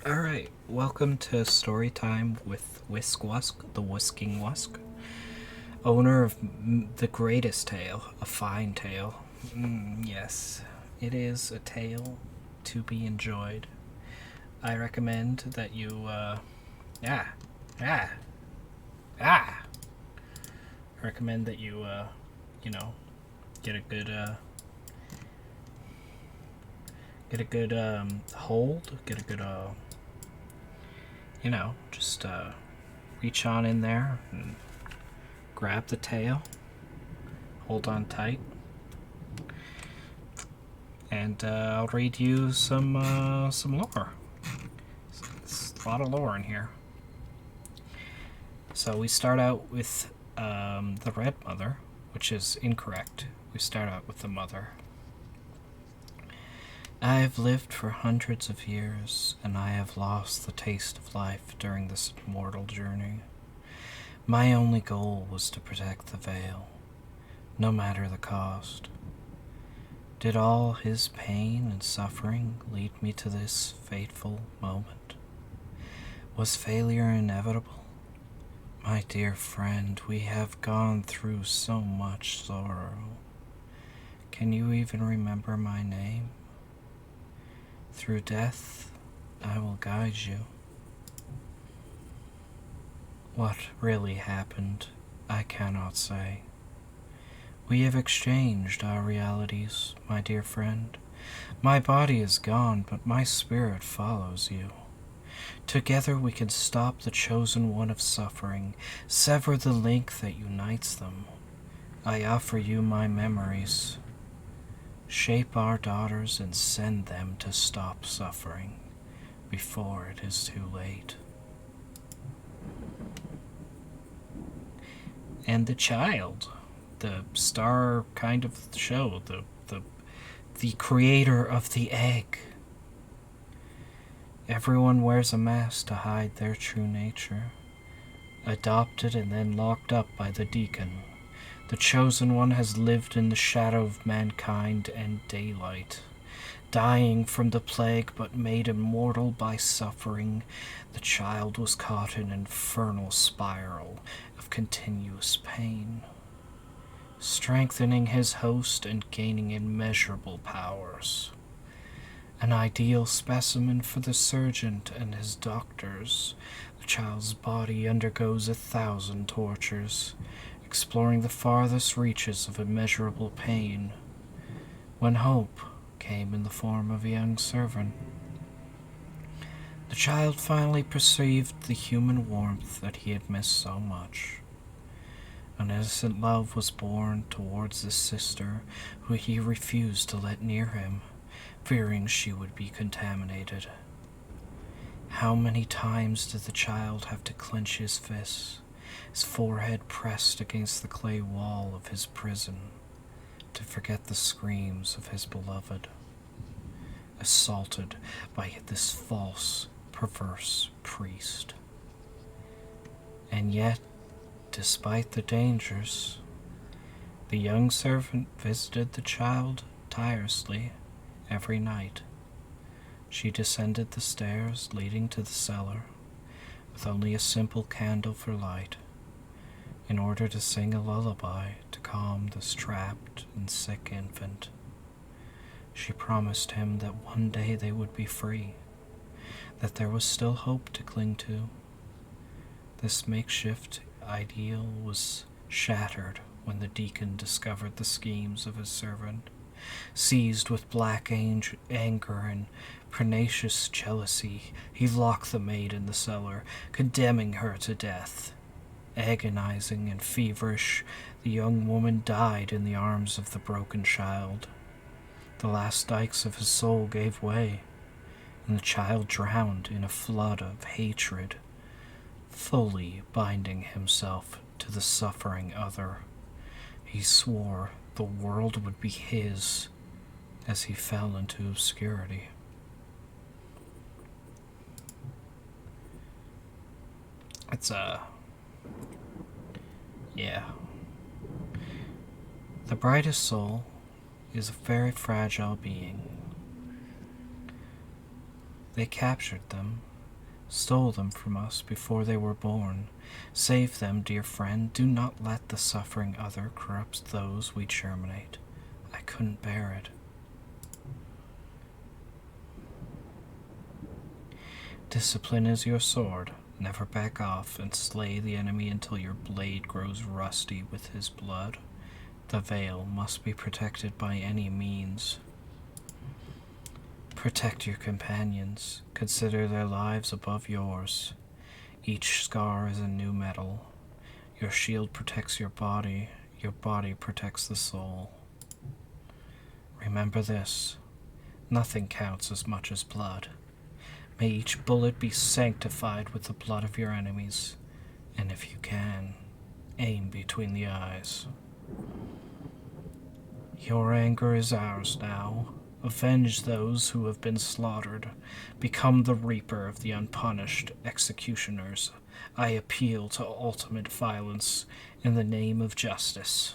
Alright, welcome to Storytime with Whisk-Wusk, the Whisking Wusk, owner of the greatest tale, a fine tale. Yes, it is a tale to be enjoyed. I recommend that you, I recommend that you, get a good, hold, get a good, just reach on in there and grab the tail, hold on tight, and I'll read you some lore. It's a lot of lore in here. So we start out with the Red Mother, which is incorrect. We start out with the Mother. I have lived for hundreds of years, and I have lost the taste of life during this mortal journey. My only goal was to protect the Veil, no matter the cost. Did all his pain and suffering lead me to this fateful moment? Was failure inevitable? My dear friend, we have gone through so much sorrow. Can you even remember my name? Through death, I will guide you. What really happened, I cannot say. We have exchanged our realities, my dear friend. My body is gone, but my spirit follows you. Together we can stop the chosen one of suffering, sever the link that unites them. I offer you my memories. Shape our daughters and send them to stop suffering before it is too late. And the child, the star kind of show, the creator of the egg. Everyone wears a mask to hide their true nature. Adopted and then locked up by the deacon. The chosen one has lived in the shadow of mankind and daylight, dying from the plague but made immortal by suffering. The child was caught in an infernal spiral of continuous pain, strengthening his host and gaining immeasurable powers. An ideal specimen for the surgeon and his doctors, the child's body undergoes 1,000 tortures, exploring the farthest reaches of immeasurable pain, when hope came in the form of a young servant. The child finally perceived the human warmth that he had missed so much. An innocent love was born towards this sister who he refused to let near him, fearing she would be contaminated. How many times did the child have to clench his fists, his forehead pressed against the clay wall of his prison, to forget the screams of his beloved, assaulted by this false, perverse priest. And yet, despite the dangers, the young servant visited the child tirelessly every night. She descended the stairs leading to the cellar, with only a simple candle for light, in order to sing a lullaby to calm this trapped and sick infant. She promised him that one day they would be free, that there was still hope to cling to. This makeshift ideal was shattered when the deacon discovered the schemes of his servant. Seized with black anger and pernicious jealousy, he locked the maid in the cellar, condemning her to death. Agonizing and feverish, the young woman died in the arms of the broken child. The last dikes of his soul gave way, and the child drowned in a flood of hatred, fully binding himself to the suffering other. He swore the world would be his as he fell into obscurity. It's yeah. The brightest soul is a very fragile being. They captured them stole them from us before they were born. Save them, dear friend. Do not let the suffering other corrupt those we germinate. I couldn't bear it. Discipline is your sword. Never back off and slay the enemy until your blade grows rusty with his blood. The veil must be protected by any means. Protect your companions. Consider their lives above yours. Each scar is a new medal. Your shield protects your body protects the soul. Remember this. Nothing counts as much as blood. May each bullet be sanctified with the blood of your enemies, and if you can, aim between the eyes. Your anger is ours now. Avenge those who have been slaughtered. Become the reaper of the unpunished executioners. I appeal to ultimate violence in the name of justice.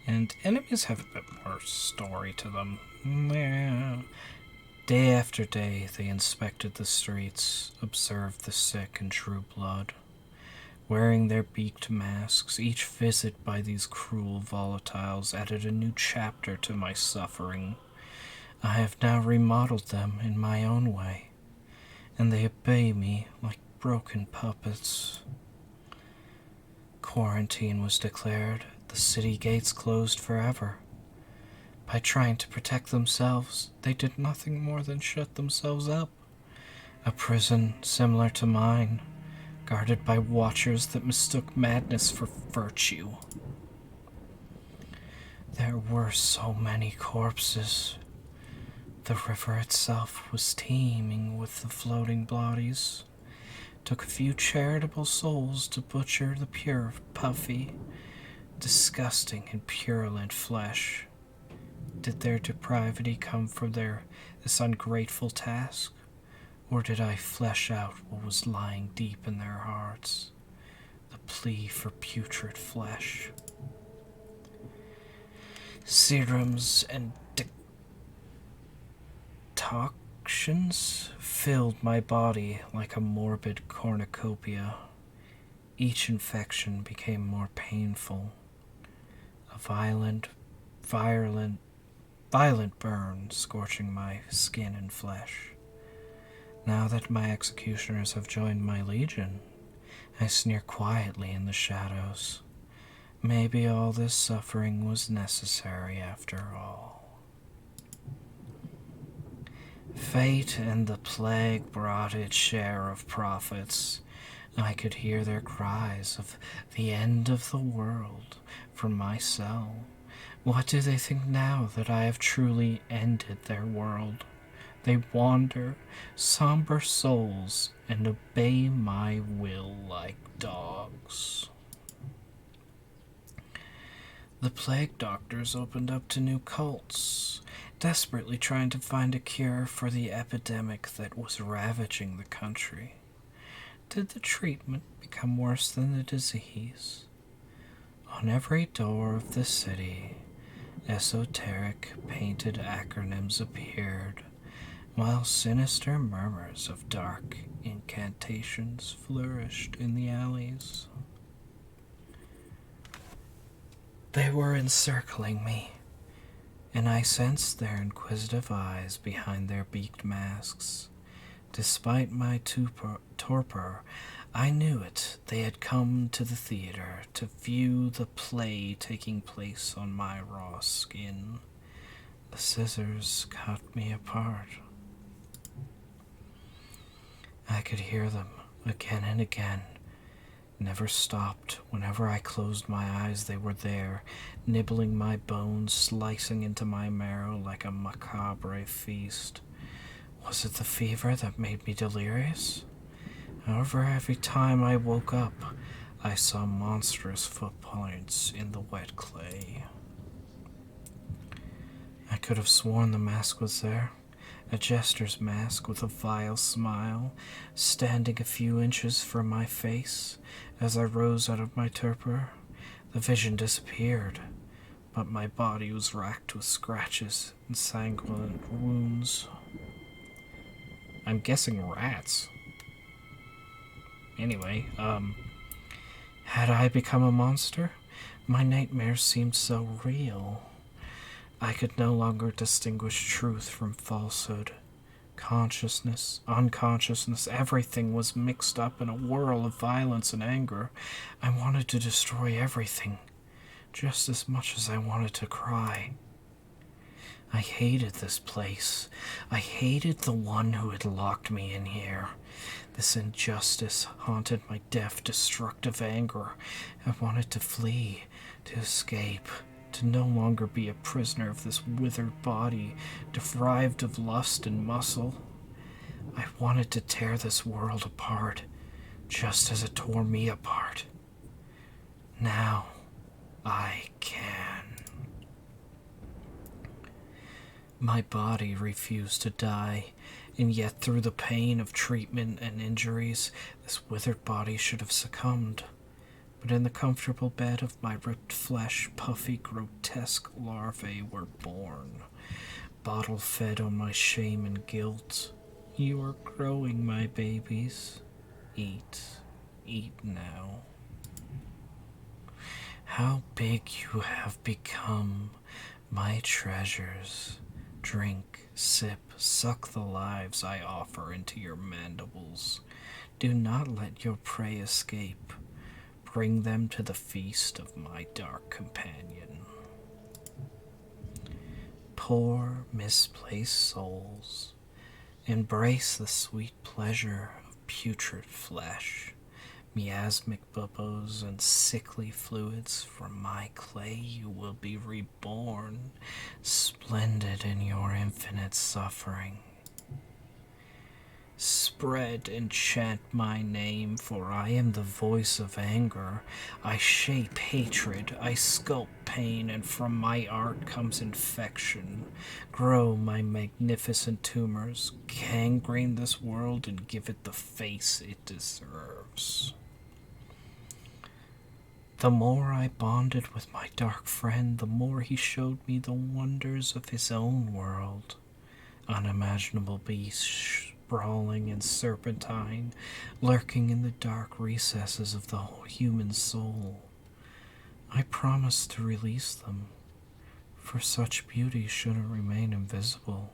And enemies have a bit more story to them. Day after day, they inspected the streets, observed the sick, and drew blood. Wearing their beaked masks, each visit by these cruel volatiles added a new chapter to my suffering. I have now remodeled them in my own way, and they obey me like broken puppets. Quarantine was declared, the city gates closed forever. By trying to protect themselves, they did nothing more than shut themselves up. A prison similar to mine, guarded by watchers that mistook madness for virtue. There were so many corpses. The river itself was teeming with the floating bodies. Took a few charitable souls to butcher the pure, puffy, disgusting and purulent flesh. Did their depravity come from this ungrateful task? Or did I flesh out what was lying deep in their hearts? The plea for putrid flesh. Serums and decoctions filled my body like a morbid cornucopia. Each infection became more painful. A violent burn scorching my skin and flesh. Now that my executioners have joined my legion, I sneer quietly in the shadows. Maybe all this suffering was necessary after all. Fate and the plague brought its share of profits. I could hear their cries of the end of the world from my cell. What do they think now that I have truly ended their world? They wander, somber souls, and obey my will like dogs. The plague doctors opened up to new cults, desperately trying to find a cure for the epidemic that was ravaging the country. Did the treatment become worse than the disease? On every door of the city, esoteric painted acronyms appeared, while sinister murmurs of dark incantations flourished in the alleys. They were encircling me, and I sensed their inquisitive eyes behind their beaked masks. Despite my torpor, I knew it. They had come to the theater to view the play taking place on my raw skin. The scissors cut me apart. I could hear them again and again. Never stopped. Whenever I closed my eyes, they were there, nibbling my bones, slicing into my marrow like a macabre feast. Was it the fever that made me delirious? However, every time I woke up, I saw monstrous footprints in the wet clay. I could have sworn the mask was there. A jester's mask with a vile smile, standing a few inches from my face. As I rose out of my torpor, the vision disappeared. but my body was racked with scratches and sanguinary wounds. I'm guessing rats. Anyway, had I become a monster? My nightmares seemed so real. I could no longer distinguish truth from falsehood. Consciousness, unconsciousness, everything was mixed up in a whirl of violence and anger. I wanted to destroy everything, just as much as I wanted to cry. I hated this place. I hated the one who had locked me in here. This injustice haunted my deaf, destructive anger. I wanted to flee, to escape, to no longer be a prisoner of this withered body, deprived of lust and muscle. I wanted to tear this world apart, just as it tore me apart. Now I can. My body refused to die, and yet through the pain of treatment and injuries, this withered body should have succumbed. But in the comfortable bed of my ripped flesh, puffy, grotesque larvae were born, bottle-fed on my shame and guilt. You are growing, my babies. Eat now. How big you have become, my treasures. Drink, sip, suck the lives I offer into your mandibles. Do not let your prey escape. Bring them to the feast of my dark companion. Poor, misplaced souls, embrace the sweet pleasure of putrid flesh. Miasmic bubbos and sickly fluids, from my clay you will be reborn, splendid in your infinite suffering. Spread and chant my name, for I am the voice of anger. I shape hatred, I sculpt pain, and from my art comes infection. Grow my magnificent tumors, gangrene this world, and give it the face it deserves. The more I bonded with my dark friend, the more he showed me the wonders of his own world. Unimaginable beasts sprawling and serpentine, lurking in the dark recesses of the human soul. I promised to release them, for such beauty shouldn't remain invisible.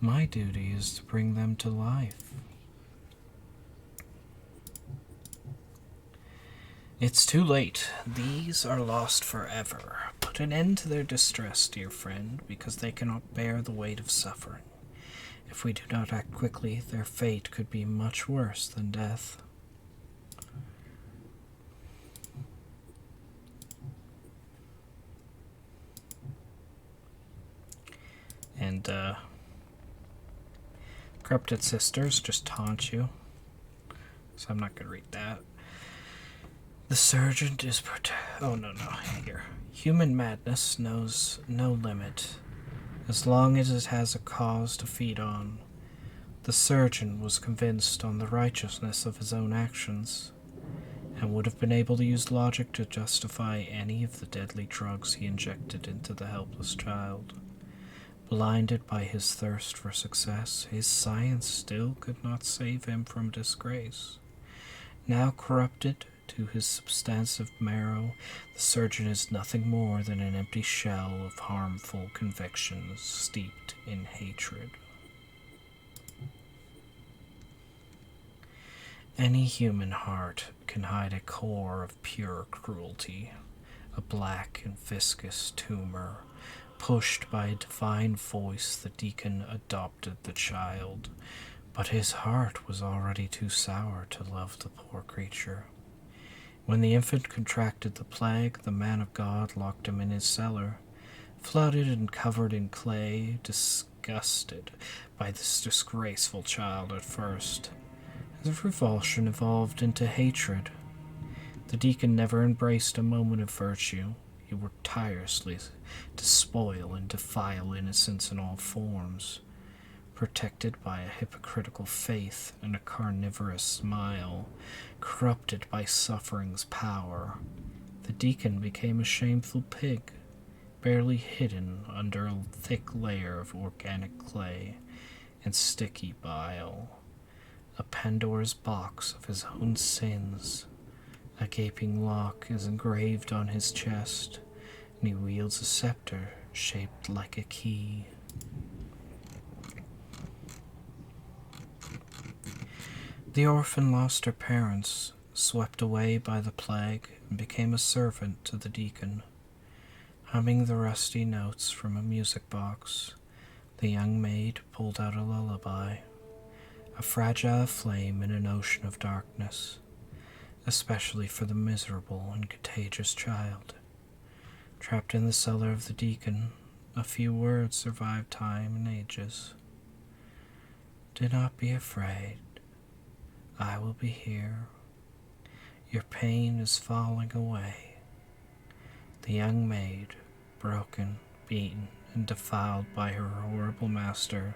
My duty is to bring them to life. It's too late. These are lost forever. Put an end to their distress, dear friend, because they cannot bear the weight of suffering. If we do not act quickly, their fate could be much worse than death. And, Corrupted Sisters just taunt you. So I'm not going to read that. The surgeon is oh, no, here. Human madness knows no limit, as long as it has a cause to feed on. The surgeon was convinced on the righteousness of his own actions, and would have been able to use logic to justify any of the deadly drugs he injected into the helpless child. Blinded by his thirst for success, his science still could not save him from disgrace. Now corrupted to his substantive marrow, the surgeon is nothing more than an empty shell of harmful convictions steeped in hatred. Any human heart can hide a core of pure cruelty, a black and viscous tumor. Pushed by a divine voice, the deacon adopted the child, but his heart was already too sour to love the poor creature. When the infant contracted the plague, the man of God locked him in his cellar, flooded and covered in clay, disgusted by this disgraceful child at first. The revulsion evolved into hatred. The deacon never embraced a moment of virtue. He worked tirelessly to spoil and defile innocence in all forms. Protected by a hypocritical faith and a carnivorous smile, corrupted by suffering's power, the deacon became a shameful pig. barely hidden under a thick layer of organic clay and sticky bile. A Pandora's box of his own sins. A gaping lock is engraved on his chest, and he wields a scepter shaped like a key. The orphan lost her parents, swept away by the plague, and became a servant to the deacon. Humming the rusty notes from a music box, the young maid pulled out a lullaby, a fragile flame in an ocean of darkness, especially for the miserable and contagious child. Trapped in the cellar of the deacon, a few words survive time and ages. Do not be afraid. I will be here. Your pain is falling away. The young maid, broken, beaten, and defiled by her horrible master,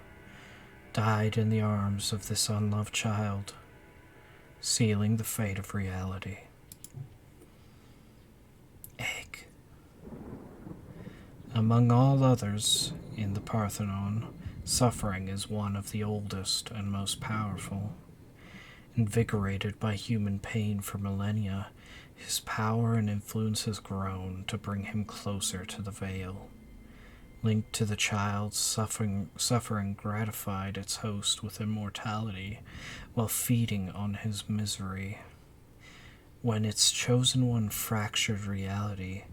died in the arms of this unloved child, sealing the fate of reality. Egg. Among all others in the Parthenon, suffering is one of the oldest and most powerful. Invigorated by human pain for millennia, his power and influence has grown to bring him closer to the veil. Linked to the child, suffering gratified its host with immortality while feeding on his misery. When its chosen one fractured reality,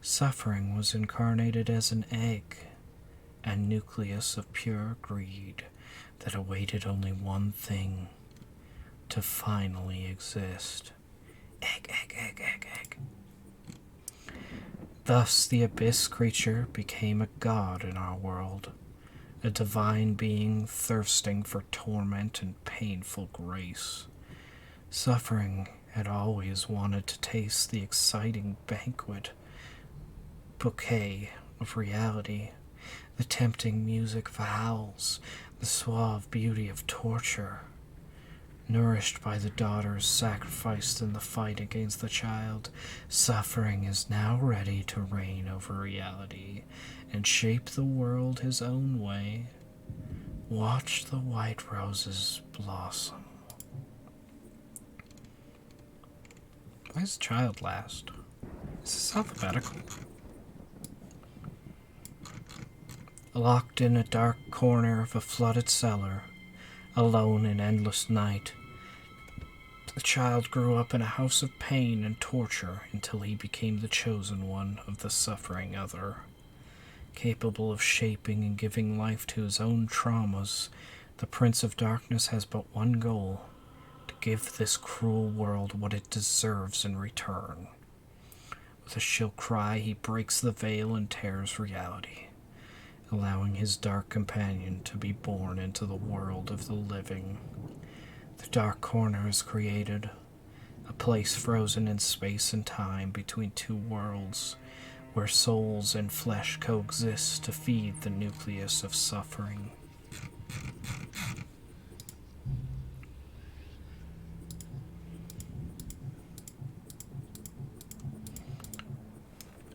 suffering was incarnated as an egg, a nucleus of pure greed that awaited only one thing: to finally exist. Egg, egg, egg, egg, egg. Thus the abyss creature became a god in our world, a divine being thirsting for torment and painful grace. Suffering had always wanted to taste the exciting banquet, bouquet of reality, the tempting music of howls, the suave beauty of torture. Nourished by the daughters sacrificed in the fight against the child, suffering is now ready to reign over reality and shape the world his own way. Watch the white roses blossom. Why is child last? Is this alphabetical? Locked in a dark corner of a flooded cellar, alone in endless night, the child grew up in a house of pain and torture until he became the chosen one of the suffering other. Capable of shaping and giving life to his own traumas, the Prince of Darkness has but one goal: to give this cruel world what it deserves in return. With a shrill cry, he breaks the veil and tears reality, allowing his dark companion to be born into the world of the living. The dark corner is created, a place frozen in space and time between two worlds, where souls and flesh coexist to feed the nucleus of suffering.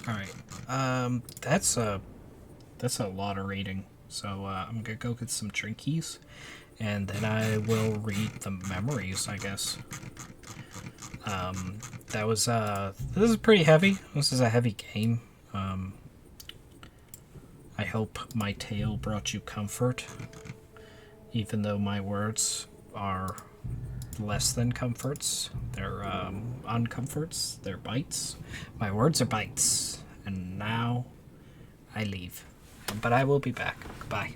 Alright, that's a lot of reading, so I'm gonna go get some drinkies, and then I will read the memories, I guess. This is pretty heavy. This is a heavy game. I hope my tale brought you comfort, even though my words are less than comforts. They're uncomforts. They're bites. My words are bites. And now I leave. But I will be back. Goodbye.